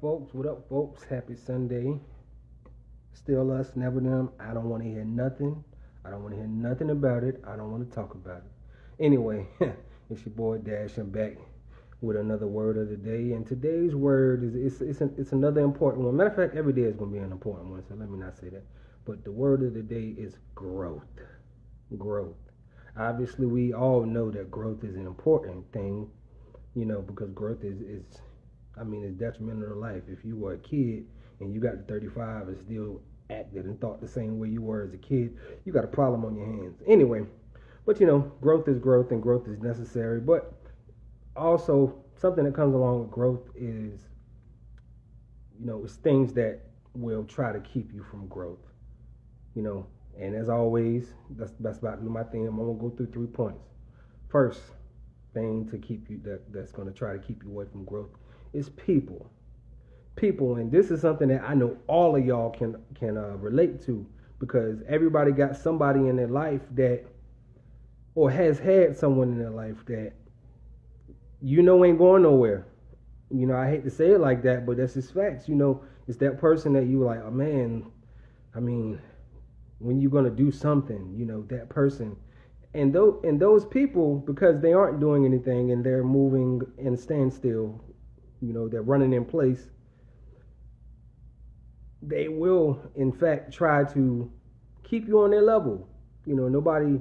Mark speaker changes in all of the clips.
Speaker 1: Folks, what up, folks? Happy Sunday. Still us, never them. I don't want to hear nothing. I don't want to hear nothing about it. I don't want to talk about it. Anyway, it's your boy Dash. I'm back with another word of the day. And today's word is it's another important one. Matter of fact, every day is going to be an important one, so let me not say that. But the word of the day is growth. Growth. Obviously, we all know that growth is an important thing, because growth is it's detrimental to life. If you were a kid and you got to 35 and still acted and thought the same way you were as a kid, you got a problem on your hands. Anyway, but growth is growth and growth is necessary. But also, something that comes along with growth is, it's things that will try to keep you from growth, And as always, that's about my theme. I'm going to go through 3 points. First thing to keep you that's going to try to keep you away from growth is people. And this is something that I know all of y'all can relate to, because everybody got somebody in their life that, or has had someone in their life that ain't going nowhere. I hate to say it like that, but that's just facts. It's that person that you like, oh man, when you gonna do something, that person. And those people, because they aren't doing anything and they're moving in standstill, they're running in place, they will in fact try to keep you on their level. Everybody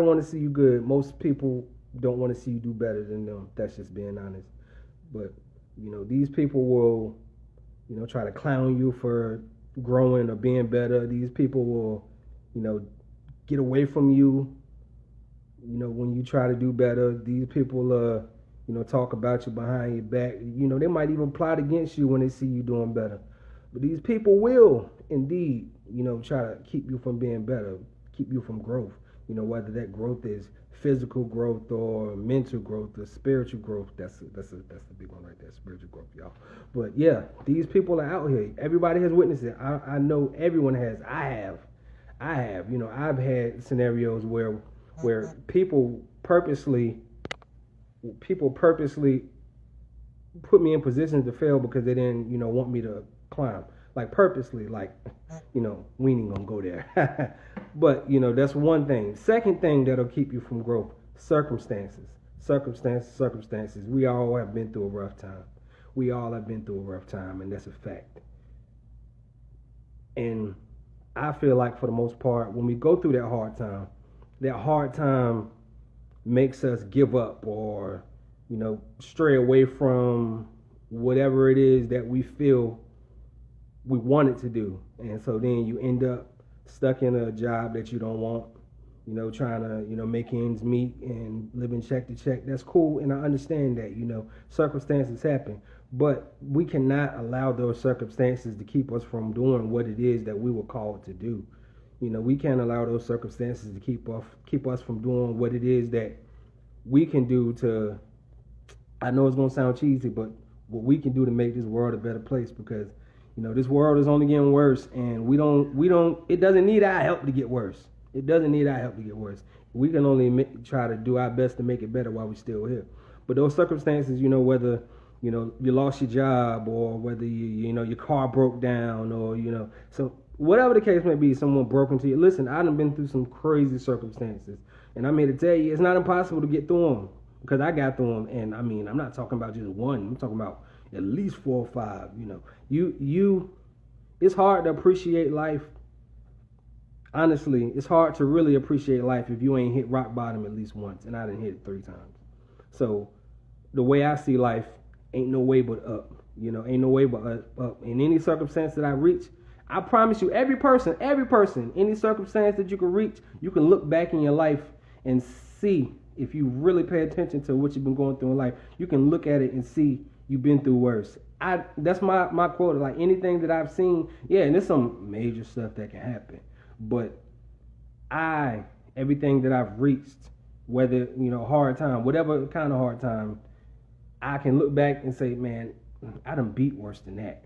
Speaker 1: want to see you good. Most people don't want to see you do better than them. That's just being honest. But these people will try to clown you for growing or being better. These people will get away from you when you try to do better. These people talk about you behind your back. They might even plot against you when they see you doing better. But these people will indeed, try to keep you from being better, keep you from growth. Whether that growth is physical growth or mental growth or spiritual growth. That's the big one right there, spiritual growth, y'all. But yeah, these people are out here. Everybody has witnessed it. I know everyone has. I have. I've had scenarios where people purposely put me in positions to fail because they didn't, want me to climb. Like purposely, like, we ain't gonna go there. But, that's one thing. Second thing that'll keep you from growth, circumstances. We all have been through a rough time. And that's a fact. And I feel like for the most part, when we go through that hard time makes us give up or, stray away from whatever it is that we feel we wanted to do. And so then you end up stuck in a job that you don't want, trying to, make ends meet and living check to check. That's cool. And I understand that, circumstances happen, but we cannot allow those circumstances to keep us from doing what it is that we were called to do. We can't allow those circumstances to keep us from doing what it is that we can do to, I know it's going to sound cheesy, but what we can do to make this world a better place, because this world is only getting worse, and it doesn't need our help to get worse. We can only try to do our best to make it better while we're still here. But those circumstances, whether, you lost your job, or whether your car broke down, or, so whatever the case may be, someone broke into you. Listen, I done been through some crazy circumstances, and I'm here to tell you, it's not impossible to get through them, because I got through them. And I'm not talking about just one. I'm talking about at least 4 or 5. It's hard to appreciate life. Honestly, it's hard to really appreciate life if you ain't hit rock bottom at least once, and I done hit it 3 times. So the way I see life, ain't no way but up. Ain't no way but up. In any circumstance that I reach, I promise you, every person, any circumstance that you can reach, you can look back in your life and see, if you really pay attention to what you've been going through in life, you can look at it and see you've been through worse. That's my quote. Like, anything that I've seen, yeah, and there's some major stuff that can happen, but everything that I've reached, whether hard time, whatever kind of hard time, I can look back and say, man, I done beat worse than that.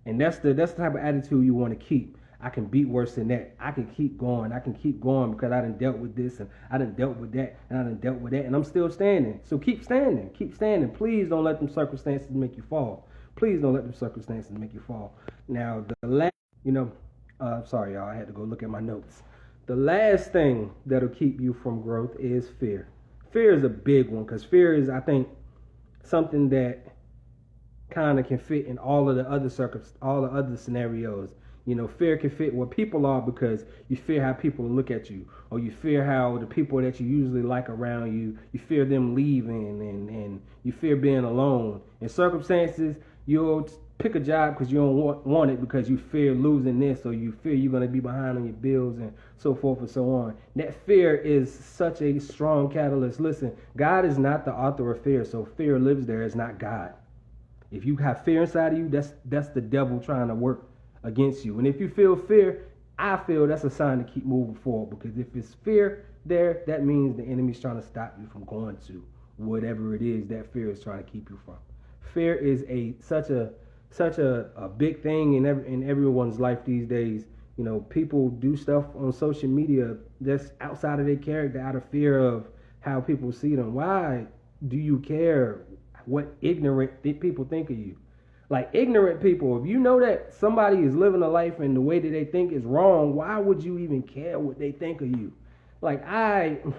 Speaker 1: And that's the type of attitude you want to keep. I can beat worse than that. I can keep going. Because I done dealt with this, and I done dealt with that, and I done dealt with that, and I'm still standing. So keep standing. Please don't let them circumstances make you fall. Please don't let the circumstances make you fall. Now, the last, sorry, y'all, I had to go look at my notes. The last thing that'll keep you from growth is fear. Fear is a big one because fear is, I think, something that kind of can fit in all of the other all the other scenarios. Fear can fit where people are because you fear how people look at you, or you fear how the people that you usually like around you, you fear them leaving, and you fear being alone. In circumstances, you'll pick a job because you don't want it because you fear losing this, or you fear you're going to be behind on your bills, and so forth and so on. That fear is such a strong catalyst. Listen, God is not the author of fear, so fear lives there. It's not God. If you have fear inside of you, that's the devil trying to work against you. And if you feel fear, I feel that's a sign to keep moving forward, because if it's fear there, that means the enemy's trying to stop you from going to whatever it is that fear is trying to keep you from. Fear is such a big thing in everyone's life these days. People do stuff on social media that's outside of their character out of fear of how people see them. Why do you care what ignorant people think of you? Like, ignorant people, if you know that somebody is living a life and the way that they think is wrong, why would you even care what they think of you? Like,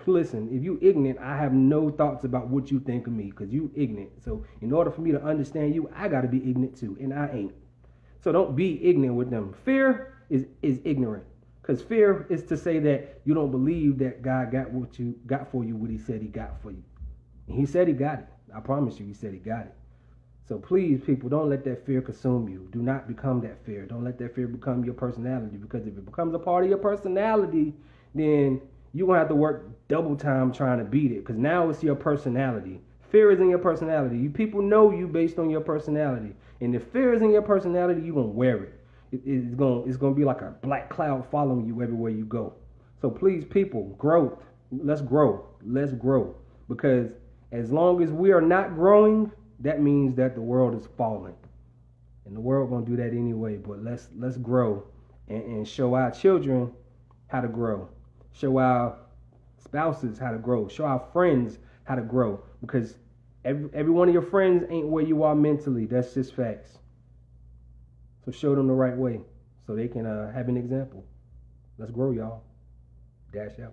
Speaker 1: listen, if you ignorant, I have no thoughts about what you think of me, because you ignorant. So in order for me to understand you, I got to be ignorant too, and I ain't. So don't be ignorant with them. Fear is ignorant, because fear is to say that you don't believe that God got what you got for you, what he said he got for you. And he said he got it. I promise you, he said he got it. So please, people, don't let that fear consume you. Do not become that fear. Don't let that fear become your personality, because if it becomes a part of your personality, then you're going to have to work double time trying to beat it, because now it's your personality. Fear is in your personality. You people know you based on your personality. And if fear is in your personality, you're going to wear it. It's going to be like a black cloud following you everywhere you go. So please, people, growth. Let's grow. Let's grow. Because as long as we are not growing, that means that the world is falling. And the world going to do that anyway. But let's grow and show our children how to grow. Show our spouses how to grow. Show our friends how to grow. Because every one of your friends ain't where you are mentally. That's just facts. So show them the right way so they can have an example. Let's grow, y'all. Dash out.